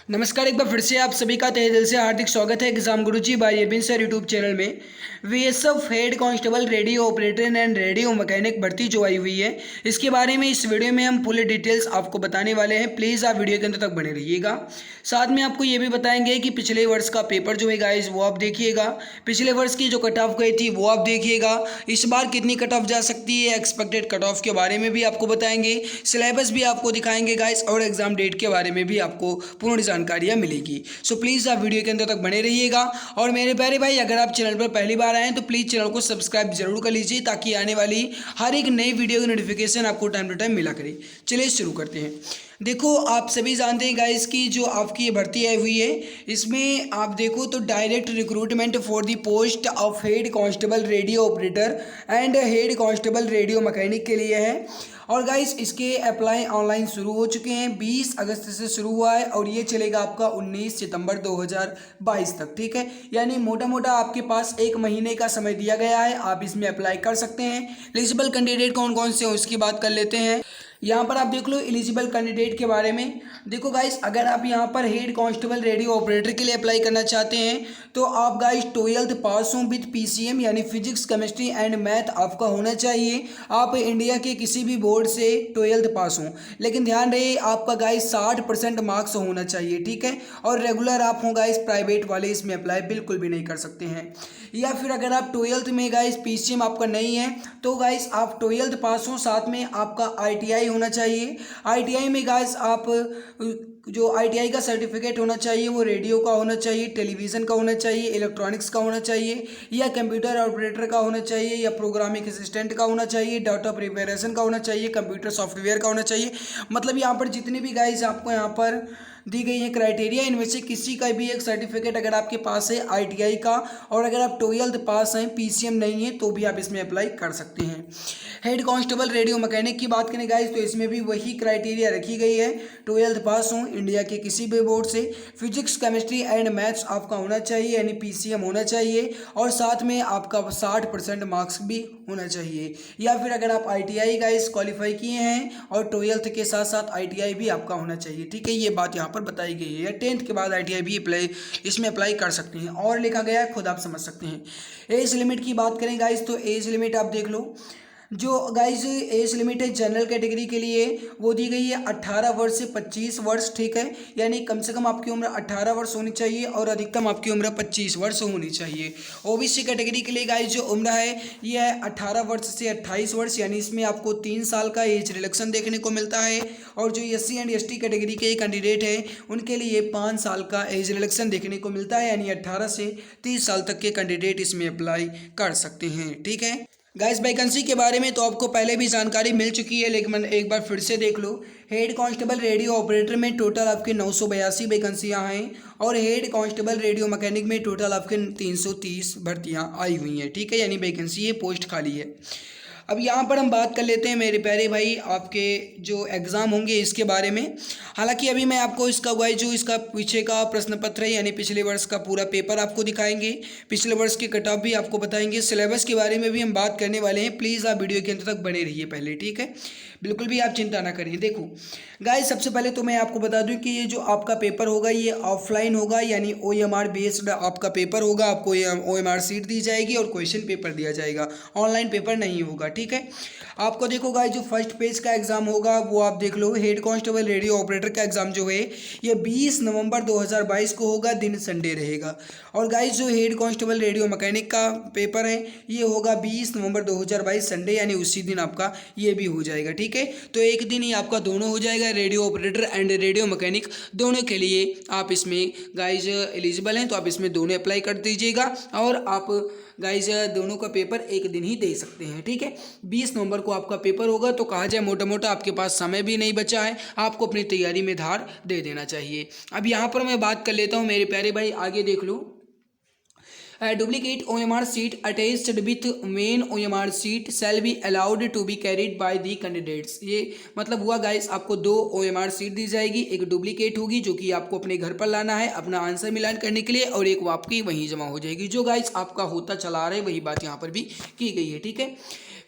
नमस्कार। एक बार फिर से आप सभी का तहे दिल से हार्दिक स्वागत है exam Guruji by Arvind sir YouTube channel में। BSF head constable radio operator and radio mechanic भर्ती जो आई हुई है, इसके बारे में इस वीडियो में हम पूरे डिटेल्स आपको बताने वाले हैं। प्लीज़ आप वीडियो के अंत तक बने रहिएगा। साथ में आपको ये भी बताएंगे कि पिछले वर्ष का पेपर जो है गाइस वो आप देखिएगा, पिछले वर्ष की जो कट ऑफ गई थी वो आप देखिएगा, इस बार कितनी कट ऑफ जा सकती है, एक्सपेक्टेड कट ऑफ के बारे में भी आपको बताएंगे, सिलेबस भी आपको दिखाएंगे गाइस और एग्जाम डेट के बारे में भी आपको पूर्ण जानकारियाँ मिलेगी। सो प्लीज़ आप वीडियो के अंदर तक बने रहिएगा। और मेरे प्यारे भाई, अगर आप चैनल पर पहली बार आए हैं तो प्लीज़ चैनल को सब्सक्राइब जरूर कर लीजिए ताकि आने वाली हर एक नई वीडियो की नोटिफिकेशन आपको टाइम टू टाइम मिला करे। चलिए शुरू करते हैं। देखो, आप सभी जानते हैं गाइस की जो आपकी ये भर्ती आई हुई है, इसमें आप देखो तो direct recruitment for the post of head constable radio operator and head constable radio mechanic के लिए है। और गाइस इसके अप्लाई ऑनलाइन शुरू हो चुके हैं, 20 अगस्त से शुरू हुआ है और ये चलेगा आपका 19 सितंबर 2022 तक। ठीक है, यानी मोटा मोटा आपके पास एक महीने का समय दिया गया है, आप इसमें अप्लाई कर सकते हैं। एलिजिबल कैंडिडेट कौन कौन से हैं उसकी बात कर लेते हैं। यहाँ पर आप देख लो एलिजिबल कैंडिडेट के बारे में। देखो गाइस, अगर आप यहाँ पर हेड कांस्टेबल रेडियो ऑपरेटर के लिए अप्लाई करना चाहते हैं तो आप गाइस 12th पास हो विद पीसीएम यानी फिजिक्स केमिस्ट्री एंड मैथ आपका होना चाहिए। आप इंडिया के किसी भी बोर्ड से 12th पास हो, लेकिन ध्यान रहे आपका गाइस 60% मार्क्स होना चाहिए। ठीक है, और रेगुलर आप हो गाइस, प्राइवेट वाले इसमें अप्लाई बिल्कुल भी नहीं कर सकते हैं। या फिर अगर आप 12th में गाइस पीसीएम आपका नहीं है तो गाइस आप 12th पास हो, साथ में आपका आईटीआई होना चाहिए। आईटीआई में गाइस आप जो आईटीआई का सर्टिफिकेट होना चाहिए वो रेडियो का होना चाहिए, टेलीविज़न का होना चाहिए, इलेक्ट्रॉनिक्स का होना चाहिए, या कंप्यूटर ऑपरेटर का होना चाहिए, या प्रोग्रामिंग असिस्टेंट का होना चाहिए, डाटा प्रिपरेशन का होना चाहिए, कंप्यूटर सॉफ्टवेयर का होना चाहिए। मतलब यहाँ पर जितने भी गाइस आपको यहाँ पर दी गई है क्राइटेरिया, इनमें से किसी का भी एक सर्टिफिकेट अगर आपके पास है आईटीआई का, और अगर आप 12th पास हैं, पीसीएम नहीं है, तो भी आप इसमें अप्लाई कर सकते हैं। हेड कांस्टेबल रेडियो मैकेनिक की बात करें गाइस तो इसमें भी वही क्राइटेरिया रखी गई है, 12th पास हो इंडिया के किसी भी बोर्ड से, फिजिक्स केमिस्ट्री एंड मैथ्स आपका होना चाहिए यानी पीसीएम होना चाहिए, और साथ में आपका 60% मार्क्स भी होना चाहिए। या फिर अगर आप आईटीआई गाइस क्वालिफाई किए हैं और 12th के साथ साथ आईटीआई भी आपका होना चाहिए। ठीक है, ये बात यहाँ पर बताई गई है। या 10th के बाद आईटीआई भी इसमें अप्लाई कर सकते हैं, और लिखा गया है, खुद आप समझ सकते हैं। एज लिमिट की बात करें गाइस तो एज लिमिट आप देख लो, जो गाइस एज लिमिट है जनरल कैटेगरी के लिए वो दी गई है 18 वर्ष से 25 वर्ष। ठीक है, यानी कम से कम आपकी उम्र 18 वर्ष होनी चाहिए और अधिकतम आपकी उम्र 25 वर्ष होनी चाहिए। ओबीसी कैटेगरी के लिए गाइस जो उम्र है ये है 18 वर्ष से 28 वर्ष, यानी इसमें आपको 3 साल का एज रिलैक्सन देखने को मिलता है। और जो एससी एंड एसटी कैटेगरी के कैंडिडेट हैं उनके लिए 5 साल का एज रिलैक्सन देखने को मिलता है, यानी 18 से 30 साल तक के कैंडिडेट इसमें अप्लाई कर सकते हैं। ठीक है गाइस, वैकेंसी के बारे में तो आपको पहले भी जानकारी मिल चुकी है, लेकिन एक बार फिर से देख लो। हेड कांस्टेबल रेडियो ऑपरेटर में टोटल आपके 982 वैकेंसियाँ हैं, और हेड कांस्टेबल रेडियो मैकेनिक में टोटल आपके 330 भर्तियाँ आई हुई हैं। ठीक है, यानी वैकेंसी है, पोस्ट खाली है। अब यहाँ पर हम बात कर लेते हैं मेरे प्यारे भाई आपके जो एग्ज़ाम होंगे इसके बारे में। हालांकि अभी मैं आपको इसका जो इसका पीछे का प्रश्न पत्र है यानी पिछले वर्ष का पूरा पेपर आपको दिखाएंगे, पिछले वर्ष के कट ऑफ भी आपको बताएंगे, सिलेबस के बारे में भी हम बात करने वाले हैं। प्लीज़ आप वीडियो के अंत तक बने रहिए पहले। ठीक है, बिल्कुल भी आप चिंता ना करिए। देखो गाइस, सबसे पहले तो मैं आपको बता दूं कि ये जो आपका पेपर होगा ये ऑफलाइन होगा, यानी ओएमआर बेस्ड आपका पेपर होगा। आपको ओएमआर सीट दी जाएगी और क्वेश्चन पेपर दिया जाएगा, ऑनलाइन पेपर नहीं होगा। ठीक है, आपको देखो गाइस जो फर्स्ट पेज का एग्जाम होगा वो आप देख लो, हेड कांस्टेबल रेडियो ऑपरेटर का एग्जाम जो है ये 20 नवंबर 2022 को होगा, दिन संडे रहेगा। और गाइस जो हेड कांस्टेबल रेडियो मैकेनिक का पेपर है ये होगा 20 नवंबर 2022 संडे, यानी उसी दिन आपका ये भी हो जाएगा। ठीक है, तो एक दिन ही आपका दोनों हो जाएगा, radio operator and radio mechanic दोनों के लिए आप इसमें गाइज एलिजिबल हैं तो आप इसमें दोनों अप्लाई कर दीजिएगा, और आप गाइज दोनों का पेपर एक दिन ही दे सकते हैं। ठीक है, 20 नवंबर को आपका पेपर होगा, तो कहा जाए मोटा मोटा आपके पास समय भी नहीं बचा है, आपको अपनी तैयारी में धार दे देना चाहिए। अब यहाँ पर मैं बात कर लेता हूँ मेरे प्यारे भाई, आगे देख लो। Duplicate OMR sheet attached with main OMR sheet shall be allowed to be carried by the candidates। ये मतलब हुआ गाइस, आपको 2 OMR sheet दी जाएगी, एक डुप्लीकेट होगी जो कि आपको अपने घर पर लाना है अपना आंसर मिलान करने के लिए, और एक वो आपकी वहीं जमा हो जाएगी। जो गाइस आपका होता चला रहा है वही बात यहाँ पर भी की गई है। ठीक है,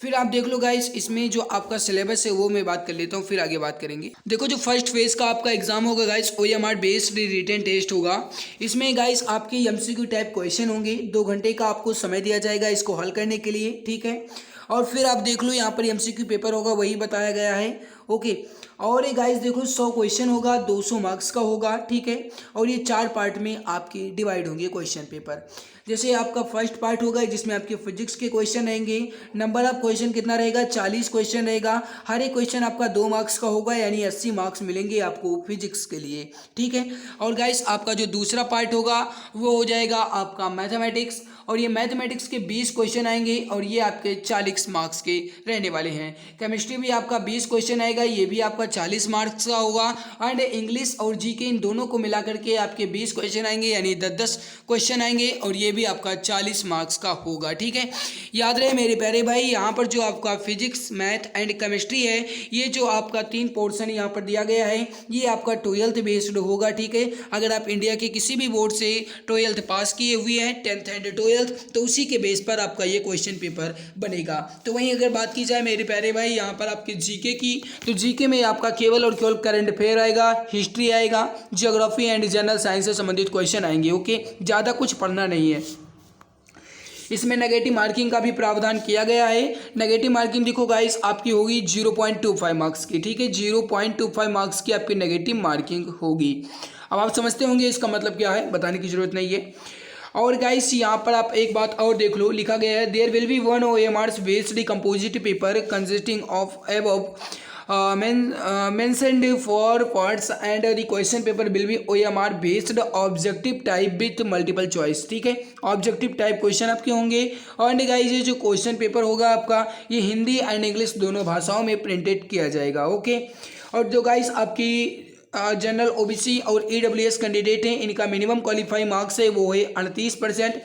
फिर आप देख लो गाइस, इसमें जो आपका सिलेबस है वो मैं बात कर लेता हूँ, फिर आगे बात करेंगे। देखो जो फर्स्ट फेज का आपका एग्जाम होगा guys, OMR based written test होगा। इसमें गाइस आपके MCQ टाइप क्वेश्चन होंगे, 2 घंटे का आपको समय दिया जाएगा इसको हल करने के लिए, ठीक है। और फिर आप देख लो यहाँ पर MCQ पेपर होगा, वही बताया गया है, ओके। और ये गाइस देखो 100 क्वेश्चन होगा, 200 मार्क्स का होगा, ठीक है। और ये 4 पार्ट में आपके डिवाइड होंगे क्वेश्चन पेपर। जैसे आपका फर्स्ट पार्ट होगा जिसमें आपके फिजिक्स के क्वेश्चन रहेंगे। नंबर ऑफ क्वेश्चन कितना रहेगा, 40 क्वेश्चन रहेगा। हर एक क्वेश्चन आपका 2 मार्क्स का होगा, यानी 80 मार्क्स मिलेंगे आपको फिजिक्स के लिए, ठीक है। और गाइस आपका जो दूसरा पार्ट होगा वो हो जाएगा आपका मैथमेटिक्स, और ये मैथमेटिक्स के 20 क्वेश्चन आएंगे और ये आपके 40 मार्क्स के रहने वाले हैं। केमिस्ट्री भी आपका 20 क्वेश्चन आएगा, ये भी आपका 40 मार्क्स का होगा। एंड इंग्लिश और जीके इन दोनों को मिला करके आपके 20 क्वेश्चन आएंगे, यानी 10-10 क्वेश्चन आएंगे, और ये भी आपका 40 मार्क्स का होगा, ठीक है। याद रहे मेरे प्यारे भाई, यहाँ पर जो आपका फिजिक्स, मैथ एंड केमिस्ट्री है, ये जो आपका 3 पोर्शन यहाँ पर दिया गया है, ये आपका 12th बेस्ड होगा, ठीक है। अगर आप इंडिया के किसी भी बोर्ड से 12th पास किए हुए हैं, 10th एंड 12th, तो उसी के बेस पर आपका ये क्वेश्चन पेपर बनेगा। तो वहीं अगर बात की जाए मेरे प्यारे भाई यहाँ पर आपके जीके की, तो जीके में आपका केवल और केवल करंट अफेयर आएगा, हिस्ट्री आएगा, ज्योग्राफी एंड जनरल साइंस से संबंधित क्वेश्चन आएंगे, ओके। ज़्यादा कुछ पढ़ना नहीं है। इसमें नेगेटिव मार्किंग का भी प्रावधान किया गया है। नेगेटिव मार्किंग देखो गाइस आपकी होगी 0.25 मार्क्स की, ठीक है। 0.25 मार्क्स की आपकी नेगेटिव मार्किंग होगी। अब आप समझते होंगे इसका मतलब क्या है, बताने की जरूरत नहीं है। और गाइस यहाँ पर आप एक बात और देख लो, लिखा गया है there will be 1 OMR based composite paper consisting of above mentioned for parts and the question paper will be OMR based objective type with multiple choice, ठीक है। ऑब्जेक्टिव टाइप क्वेश्चन आपके होंगे। और गाइस ये जो क्वेश्चन पेपर होगा आपका, ये हिंदी एंड इंग्लिश दोनों भाषाओं में प्रिंटेड किया जाएगा, ओके। और जो गाइस आपकी जनरल OBC और EWS कैंडिडेट हैं, इनका मिनिमम क्वालिफाइंग मार्क्स है वो है 38%।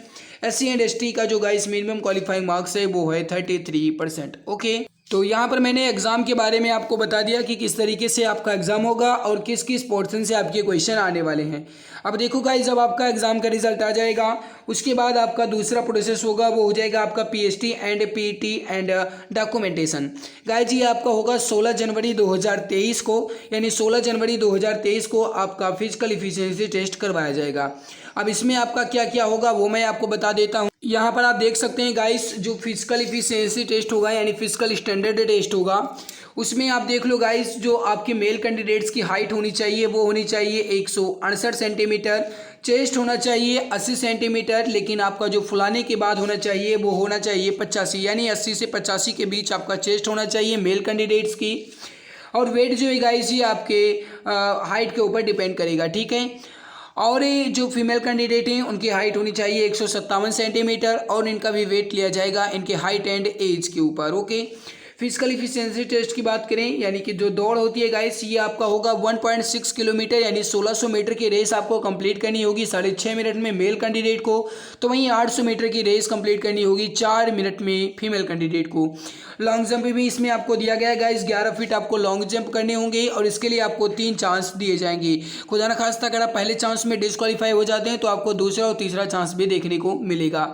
SC एंड ST का जो गाइस मिनिमम क्वालिफाइंग मार्क्स है वो है 33%, ओके। तो यहाँ पर मैंने एग्जाम के बारे में आपको बता दिया कि किस तरीके से आपका एग्जाम होगा और किस किस पोर्शन से आपके क्वेश्चन आने वाले हैं। अब देखो गाइस, जब आपका एग्जाम का रिजल्ट आ जाएगा उसके बाद आपका दूसरा प्रोसेस होगा, वो हो जाएगा आपका PST and PET and documentation. Guys ये आपका होगा 16 जनवरी 2023 को, यानी 16 जनवरी 2023 को आपका फिजिकल इफिशिएंसी टेस्ट करवाया जाएगा। अब इसमें आपका क्या क्या होगा वो मैं आपको बता देता हूँ। यहाँ पर आप देख सकते हैं गाइस, जो फिजिकल इफिशिएंसी टेस्ट होगा यानी फिजिकल स्टैंडर्ड टेस्ट होगा, उसमें आप देख लो गाइस, जो आपके मेल कैंडिडेट्स की हाइट होनी चाहिए वो होनी चाहिए 168 सेंटीमीटर, चेस्ट होना चाहिए 80 सेंटीमीटर, लेकिन आपका जो फुलाने के बाद होना चाहिए वो होना चाहिए 85, यानी 80 से 85 के बीच आपका चेस्ट होना चाहिए मेल कैंडिडेट्स की। और वेट जो है गाइस ये आपके हाइट के ऊपर डिपेंड करेगा, ठीक है। और ये जो फीमेल कैंडिडेट हैं उनकी हाइट होनी चाहिए 157 सेंटीमीटर, और इनका भी वेट लिया जाएगा इनके हाइट एंड एज के ऊपर, ओके। फिजिकल इफिशिएंसी टेस्ट की बात करें, यानी कि जो दौड़ होती है गाइस, ये आपका होगा 1.6 किलोमीटर, यानी 1600 मीटर की रेस आपको कंप्लीट करनी होगी 6.5 मिनट में मेल कैंडिडेट को। तो वहीं 800 मीटर की रेस कंप्लीट करनी होगी 4 मिनट में फीमेल कैंडिडेट को। लॉन्ग जंप भी इसमें आपको दिया गया है गाइस, 11 फीट आपको लॉन्ग जंप करने होंगे, और इसके लिए आपको 3 चांस दिए जाएंगे। खुदा न खास्ता अगर आप पहले चांस में डिस्क्वालीफाई हो जाते हैं तो आपको दूसरा और तीसरा चांस भी देखने को मिलेगा।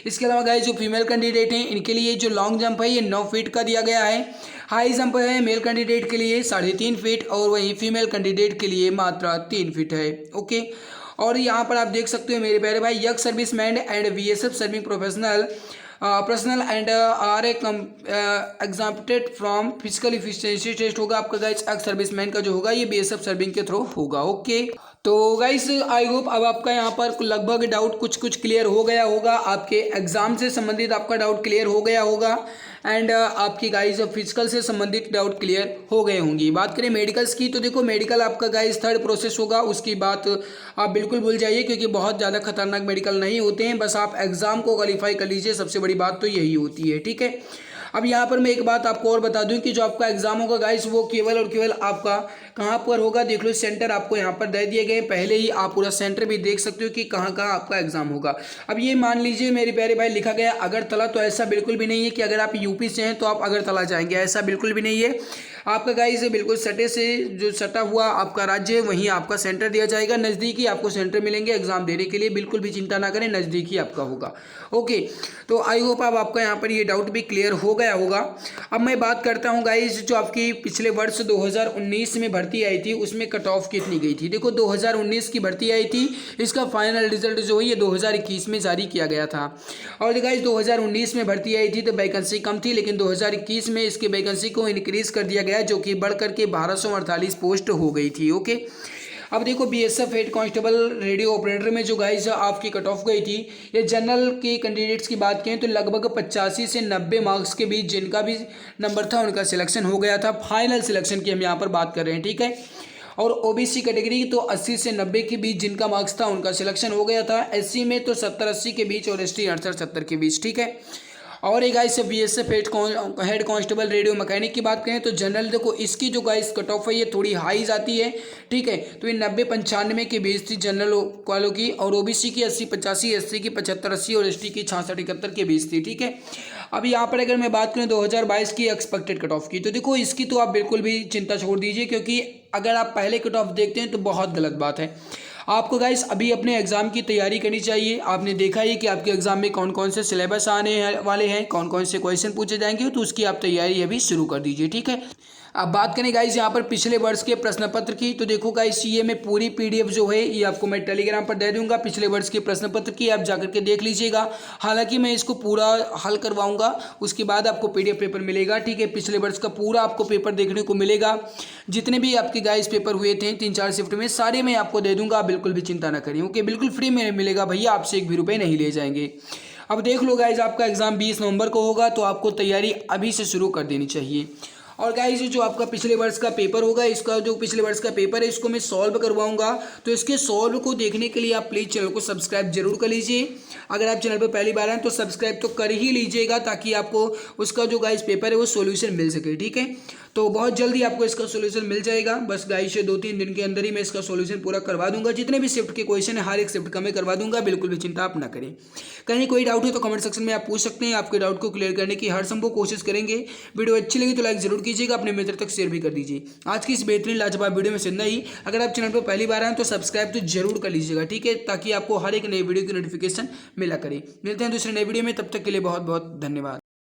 इसके अलावा गाइस जो फीमेल कैंडिडेट हैं इनके लिए जो लॉन्ग जंप है ये 9 फीट का दिया गया है। हाई जंप है मेल कैंडिडेट के लिए 3.5 फीट, और वहीं फीमेल कैंडिडेट के लिए मात्र 3 फीट है, ओके। और यहाँ पर आप देख सकते हो मेरे प्यारे भाई, young serviceman and VSF serving professional personal and are exempted from physical efficiency test होगा आपका गाइस। एक्स सर्विसमैन का जो होगा ये BSF सर्विंग के थ्रू होगा, ओके। तो गाइस आई होप अब आपका यहाँ पर लगभग डाउट कुछ क्लियर हो गया होगा, आपके एग्जाम से संबंधित आपका डाउट क्लियर हो गया होगा, एंड आपकी गाइस फिजिकल से संबंधित डाउट क्लियर हो गए होंगी। बात करें मेडिकल्स की, तो देखो मेडिकल आपका गाइस 3rd प्रोसेस होगा, उसकी बात आप बिल्कुल भूल जाइए क्योंकि बहुत ज़्यादा खतरनाक मेडिकल नहीं होते हैं, बस आप एग्जाम को क्वालिफाई कर लीजिए, सबसे बड़ी बात तो यही होती है, ठीक है। अब यहाँ पर मैं एक बात आपको और बता दूं कि जो आपका एग्जाम होगा गाइस वो केवल और केवल आपका कहाँ पर होगा, देख लो सेंटर आपको यहाँ पर दे दिए गए पहले ही, आप पूरा सेंटर भी देख सकते हो कि कहाँ कहाँ आपका एग्जाम होगा। अब ये मान लीजिए मेरे प्यारे भाई लिखा गया अगरतला, तो ऐसा बिल्कुल भी नहीं है कि अगर आप यूपी से हैं तो आप अगरतला जाएंगे, ऐसा बिल्कुल भी नहीं है। आपका गाइस बिल्कुल सटे से जो सटा हुआ आपका राज्य है वहीं आपका सेंटर दिया जाएगा, नज़दीकी आपको सेंटर मिलेंगे एग्जाम देने के लिए, बिल्कुल भी चिंता ना करें, नज़दीकी आपका होगा। ओके, तो आई होप अब आपका यहाँ पर ये डाउट भी क्लियर हो गया होगा। अब मैं बात करता हूँ गाइस, जो आपकी पिछले वर्ष 2019 में भर्ती आई थी उसमें कट ऑफ कितनी गई थी। देखो 2019 की भर्ती आई थी, इसका फाइनल रिजल्ट जो है ये 2021 में जारी किया गया था। और गाइस 2019 में भर्ती आई थी तो वैकेंसी कम थी, लेकिन 2021 में इसकी वैकेंसी को इंक्रीज कर दिया गया, जो कि बढ़ करके 1248 पोस्ट हो गई थी। ओके, अब देखो BSF head constable radio operator में जो गाइस आपकी कट ऑफ गई थी, ये जनरल के कैंडिडेट्स की बात करें तो लगभग 85 से 90 मार्क्स के बीच जिनका भी नंबर था उनका सिलेक्शन हो गया था। फाइनल सिलेक्शन की हम यहाँ पर बात कर रहे हैं, ठीक है। और ओबीसी कैटेगरी तो 80 से 90 के बीच जिनका मार्क्स था उनका सिलेक्शन हो गया था। एससी में तो 70-80 के बीच और एसटी 68-70 के बीच, ठीक है। और एक guys BSF head constable radio mechanic की बात करें तो जनरल देखो इसकी जो गाइस कट ऑफ है ये थोड़ी हाई जाती है, ठीक है। तो ये 90-95 के बीच थी जनरल वालों की, और ओबीसी की 80-85, एससी की 75-80 और एसटी की 66-71 के बीच थी, ठीक है। अब यहाँ पर अगर मैं बात करूँ 2022 की एक्सपेक्टेड कट ऑफ की, तो देखो इसकी तो आप बिल्कुल भी चिंता छोड़ दीजिए, क्योंकि अगर आप पहले कट ऑफ देखते हैं तो बहुत गलत बात है। आपको गाइस अभी अपने एग्ज़ाम की तैयारी करनी चाहिए। आपने देखा ही कि आपके एग्ज़ाम में कौन कौन से सिलेबस आने वाले हैं, कौन कौन से क्वेश्चन पूछे जाएंगे, तो उसकी आप तैयारी अभी शुरू कर दीजिए, ठीक है। अब बात करें गाइस यहाँ पर पिछले वर्ष के प्रश्न पत्र की, तो देखो गाइस ये मैं पूरी पीडीएफ जो है ये आपको मैं टेलीग्राम पर दे दूंगा पिछले वर्ष के प्रश्न पत्र की, आप जाकर के देख लीजिएगा। हालांकि मैं इसको पूरा हल करवाऊंगा, उसके बाद आपको पीडीएफ पेपर मिलेगा, ठीक है। पिछले वर्ष का पूरा आपको पेपर देखने को मिलेगा, जितने भी आपके गाइस पेपर हुए थे 3-4 शिफ्ट में सारे मैं आपको दे दूंगा, आप बिल्कुल भी चिंता ना करिए। ओके, बिल्कुल फ्री में मिलेगा भैया, आपसे एक भी रुपये नहीं ले जाएंगे। अब देख लो गाइज आपका एग्जाम 20 नवंबर को होगा, तो आपको तैयारी अभी से शुरू कर देनी चाहिए। और गाइज जो आपका पिछले वर्ष का पेपर होगा, इसका जो पिछले वर्ष का पेपर है इसको मैं सॉल्व करवाऊंगा, तो इसके सॉल्व को देखने के लिए आप प्लीज़ चैनल को सब्सक्राइब जरूर कर लीजिए। अगर आप चैनल पर पहली बार हैं तो सब्सक्राइब तो कर ही लीजिएगा, ताकि आपको उसका जो गाइज पेपर है वो सोल्यूशन मिल सके, ठीक है। तो बहुत जल्दी आपको इसका सोल्यूशन मिल जाएगा, बस गाइस 2-3 दिन के अंदर ही मैं इसका सोल्यूशन पूरा करवा दूंगा। जितने भी शिफ्ट के क्वेश्चन है हर एक शिफ्ट का मैं करवा दूंगा, बिल्कुल भी चिंता आप ना करें। कहीं कोई डाउट हो तो कमेंट सेक्शन में आप पूछ सकते हैं, आपके डाउट को क्लियर करने की हर संभव कोशिश करेंगे। वीडियो अच्छी लगी तो लाइक जरूर कीजिएगा, अपने मित्र तक शेयर भी कर दीजिए। आज की इस बेहतरीन लाजवाब वीडियो में से इतना ही। अगर आप चैनल पर पहली बार आए तो सब्सक्राइब तो जरूर कर लीजिएगा, ठीक है, ताकि आपको हर एक नई वीडियो की नोटिफिकेशन मिला करे। मिलते हैं दूसरे नए वीडियो में, तब तक के लिए बहुत बहुत धन्यवाद।